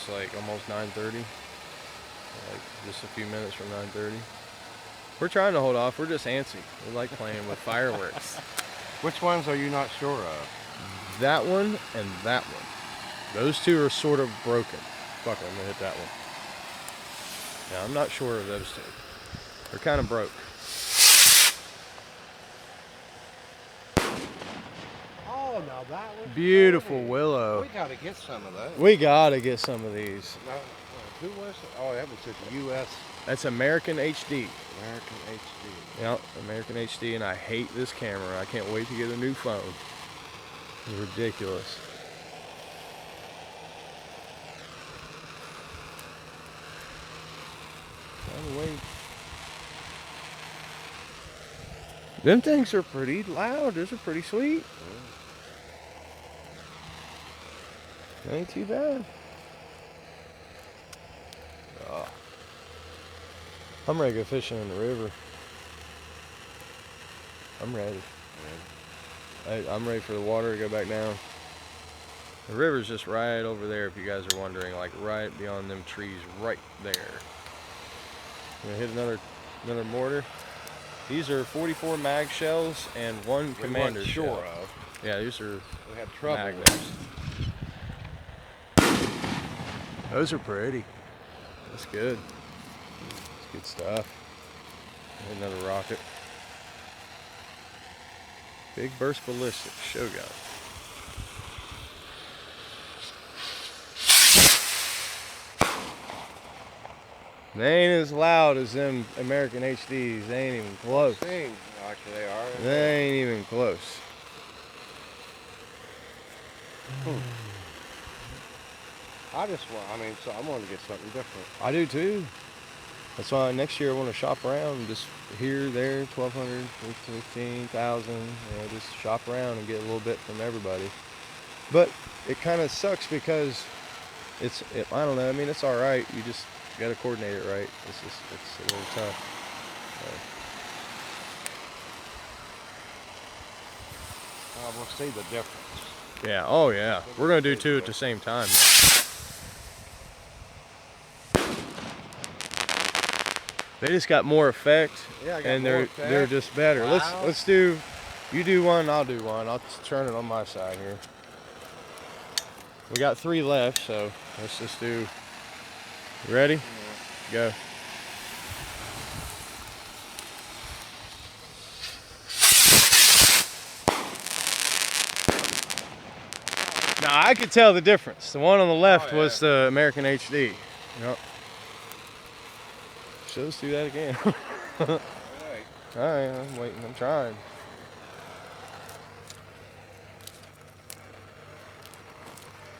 It's like almost 9:30. Like just a few minutes from 9:30. We're trying to hold off. We're just antsy. We like playing with fireworks. Which ones are you not sure of? That one and that one. Those two are sort of broken. Fuck it, I'm gonna hit that one. Yeah, I'm not sure of those two. They're kind of broke. Oh, now that was Beautiful pretty. willow. We gotta get some of those. We gotta get some of these. No, who was it? Oh, that was just U.S. That's American HD. American HD. Yep, American HD, and I hate this camera. I can't wait to get a new phone. It's ridiculous. Wait. Them things are pretty loud. Those are pretty sweet. Ain't too bad. Oh. I'm ready to go fishing in the river. I'm ready. I'm ready for the water to go back down. The river's just right over there, if you guys are wondering, like right beyond them trees right there. I'm gonna hit another mortar. These are 44 mag shells and one commander shell. Yeah, these are we had trouble magnums. Those are pretty. That's good. That's good stuff. Another rocket. Big burst ballistic Shogun. They ain't as loud as them American HDs. They ain't even close. Like they are. They ain't even close. I mean, so I want to get something different. I do too. That's why next year I want to shop around, just here, there, 1,200, 15,000. You know, just shop around and get a little bit from everybody. But it kind of sucks because I don't know. I mean, it's all right. You just got to coordinate it right. It's a little tough. We'll see the difference. Yeah. Oh yeah. We're gonna do two at the same time. They just got more effect, and they're just better. Wow. Let's do. You do one, I'll do one. I'll turn it on my side here. We got 3 left, so let's just do. You ready? Yeah. Go. Now I could tell the difference. The one on the left was the American HD. Yep. So let's do that again. All right, I'm waiting. I'm trying.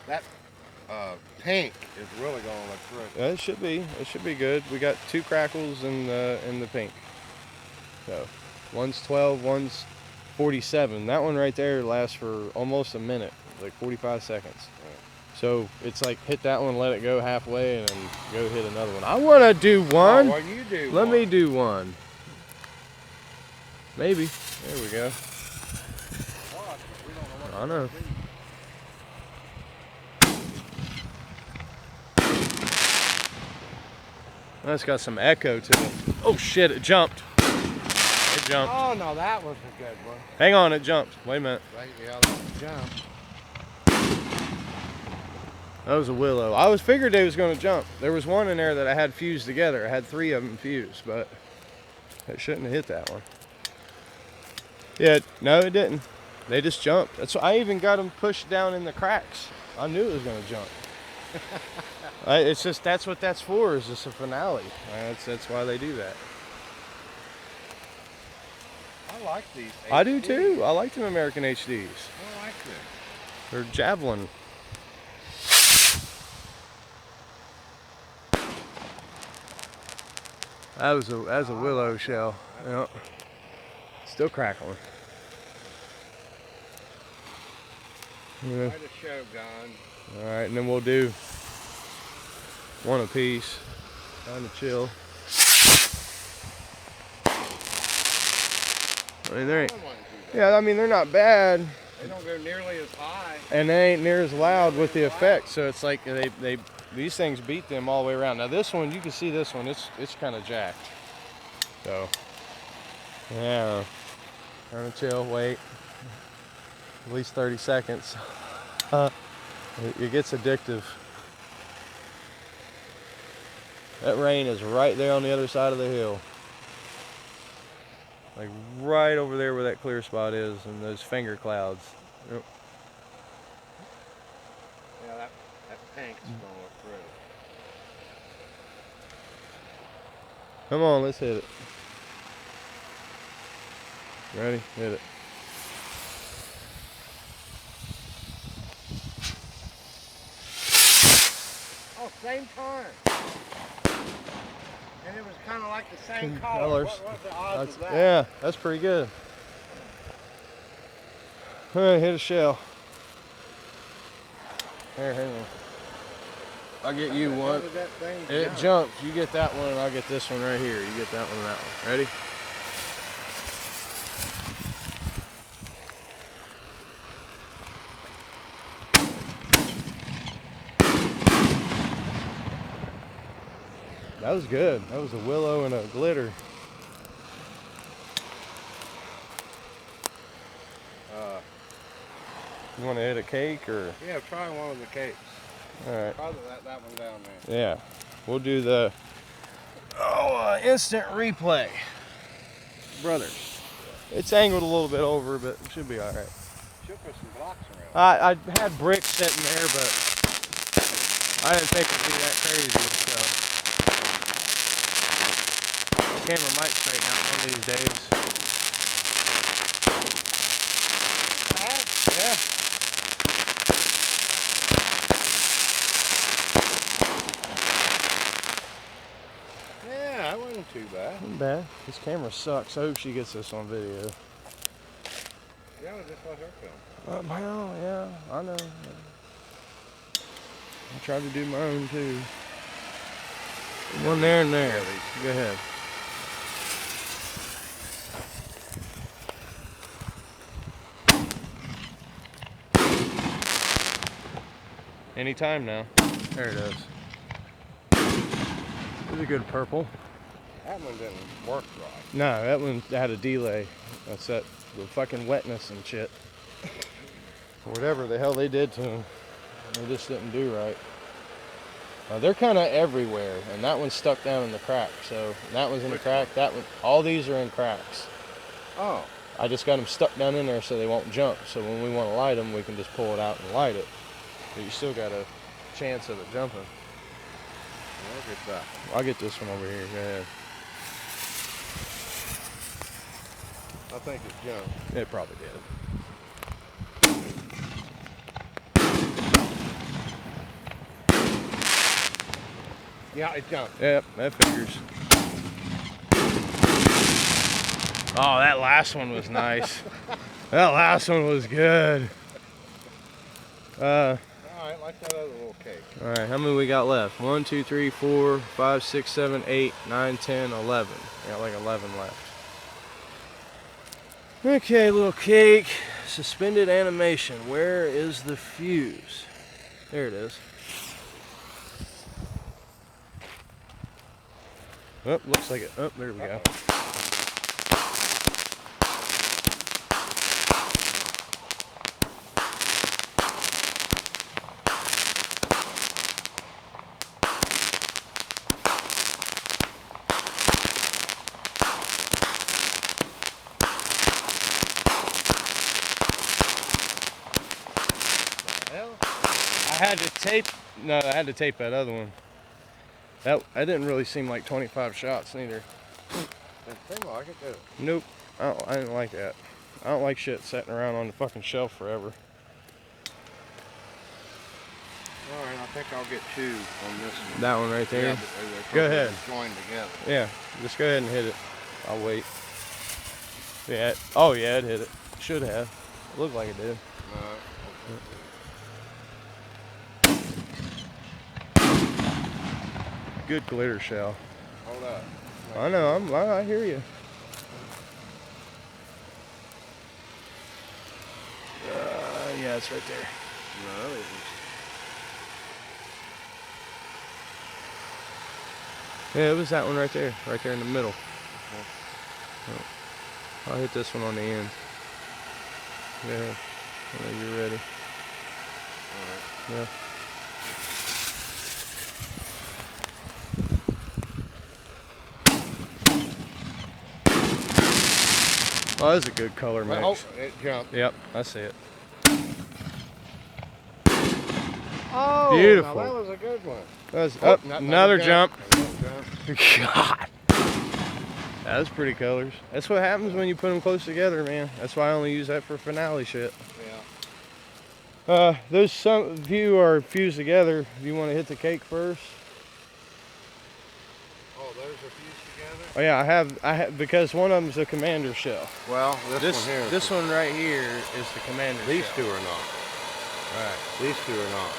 That pink is really going to look good. It should be. It should be good. We got 2 crackles in the pink. So one's 12, one's 47. That one right there lasts for almost a minute, like 45 seconds. So it's like hit that one, let it go halfway, and then go hit another one. I want to do one. Oh, well, you do Let me do one. Maybe. There we go. I know. That's got some echo to it. Oh shit, it jumped. It jumped. Oh, no, that was a good one. Hang on, it jumped. Wait a minute. Right, yeah, that jumped. That was a willow. I figured they was going to jump. There was one in there that I had fused together. I had 3 of them fused, but it shouldn't have hit that one. Yeah, no, it didn't. They just jumped. That's why I even got them pushed down in the cracks. I knew it was going to jump. It's just that's what that's for. Is just a finale. That's why they do that. I like these. I do too. I like them American HDs. I like them. They're javelin. That was a willow shell. Yep. Still crackling. Yeah. Quite a Shogun. All right, and then we'll do one apiece. Kind of chill. I mean, I mean, they're not bad. They don't go nearly as high. And they ain't near as loud with the effect, so it's like they these things beat them all the way around. Now this one, you can see this one, it's kind of jacked. So, yeah, trying to chill, wait, at least 30 seconds. It gets addictive. That rain is right there on the other side of the hill. Like right over there where that clear spot is and those finger clouds. Yep. Yeah, that pink's going to look pretty. Come on, let's hit it. Ready? Hit it. Oh, same time. And it was kind of like the same color. Colors. What the odds of that? Yeah, that's pretty good. All right, hit a shell. Here, hang on. I'll get you How one. did that thing It jump? jumps. You get that one, and I'll get this one right here. You get that one and that one. Ready? That was good. That was a willow and a glitter. You want to hit a cake or? Yeah, try one of the cakes. All right. Try that one down there. Yeah. We'll do the instant replay. Brothers. It's angled a little bit over, but it should be all right. Should put some blocks around. I had bricks sitting there, but I didn't think it'd be that crazy. So the camera might straighten out one of these days. Yeah. Yeah, that wasn't too bad. Not bad. This camera sucks. I hope she gets this on video. Yeah, I just let her film. Well, yeah, I know. I tried to do my own too. One there and there. Go ahead. Anytime now. There it is. It's a good purple. That one didn't work right. No, that one had a delay. That's the fucking wetness and shit. Whatever the hell they did to them, they just didn't do right. They're kind of everywhere, and that one's stuck down in the crack. So that one's in the crack. That one, all these are in cracks. Oh. I just got them stuck down in there so they won't jump. So when we want to light them, we can just pull it out and light it. But you still got a chance of it jumping. I'll get that. I'll get this one over here. Go ahead. I think it jumped. It probably did. Yeah, it jumped. Yep, that figures. Oh, that last one was nice. That last one was good. All right, like that other little cake. All right, how many we got left? 1, 2, 3, 4, 5, 6, 7, 8, 9, 10, 11. We got like 11 left. Okay, little cake. Suspended animation. Where is the fuse? There it is. Oh, looks like it. Oh, there we go. I had to tape that other one. That didn't really seem like 25 shots neither. Didn't seem like it, did it? Nope. I didn't like that. I don't like shit sitting around on the fucking shelf forever. All right, I think I'll get 2 on this one. That one right there? Yeah, Go ahead. Joined together. Yeah, just go ahead and hit it. I'll wait. Yeah. Oh yeah, it hit it. Should have. It looked like it did. Good glitter shell. Hold up. I know. I hear you. Yeah, it's right there. No, it Yeah, it was that one right there in the middle. Oh, I'll hit this one on the end. Go ahead. Whenever you're ready. All right. Yeah. Oh, that's a good color mix. Oh, it jumped. Yep, I see it. Oh, Beautiful. now that was a good one. That's Oh, another jump. Another jump. God. That was pretty colors. That's what happens when you put them close together, man. That's why I only use that for finale shit. Yeah. Those some of you are fused together. Do you want to hit the cake first? Oh, those are fused together? Oh yeah, I have because one of them's a commander shell. Well, this one here. This one right here is the commander These shell. two are not. Alright. These two are not.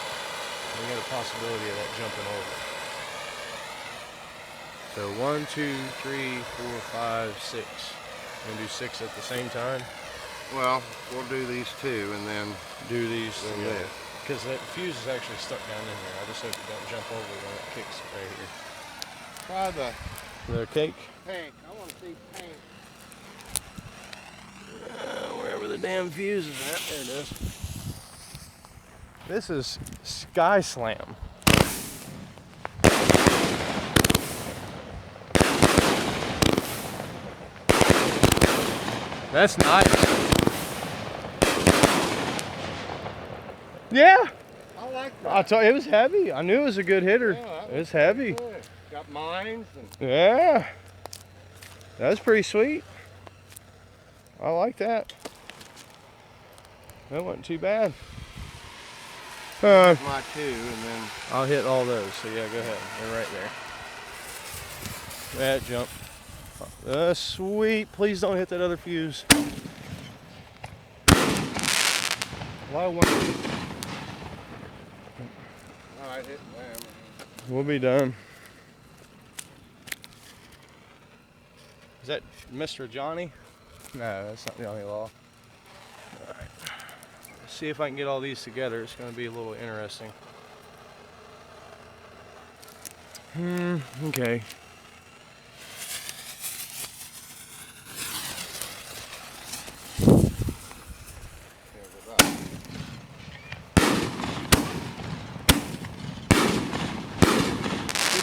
We got a possibility of that jumping over. So 1, 2, 3, 4, 5, 6. You gonna do 6 at the same time? Well, we'll do these two and then Do these then together. this. Because that fuse is actually stuck down in there. I just hope it don't jump over when it kicks right here. Try the The cake? pink. I want to see pink. Wherever the damn fuse is at. There it is. This is Sky Slam. That's nice. Yeah. I like that. I told you, it was heavy. I knew it was a good hitter. Yeah, It's heavy. good. Got mines and Yeah. That was pretty sweet. I like that. That wasn't too bad. my two and then I'll hit all those. So yeah, go ahead. They're right there. That jump. Sweet. Please don't hit that other fuse. low one. Alright, hit them. We'll be done. Is that Mr. Johnny? No, that's not Johnny Law. Alright. Let's see if I can get all these together. It's going to be a little interesting. Okay.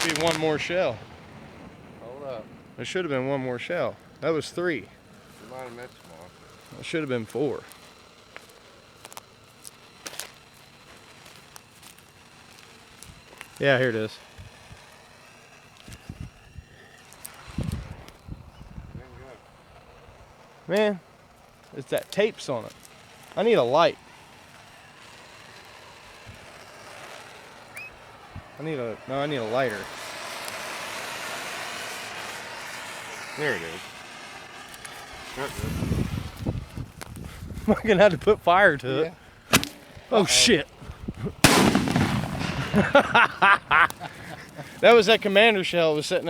Should be one more shell. Hold up. There should have been one more shell. That was 3. You might have missed one. It should have been 4. Yeah, here it is. Man, it's that tapes on it. I need a light. I need a lighter. There it is. That's good. I'm gonna have to put fire to it. Oh shit. That was that commander shell that was sitting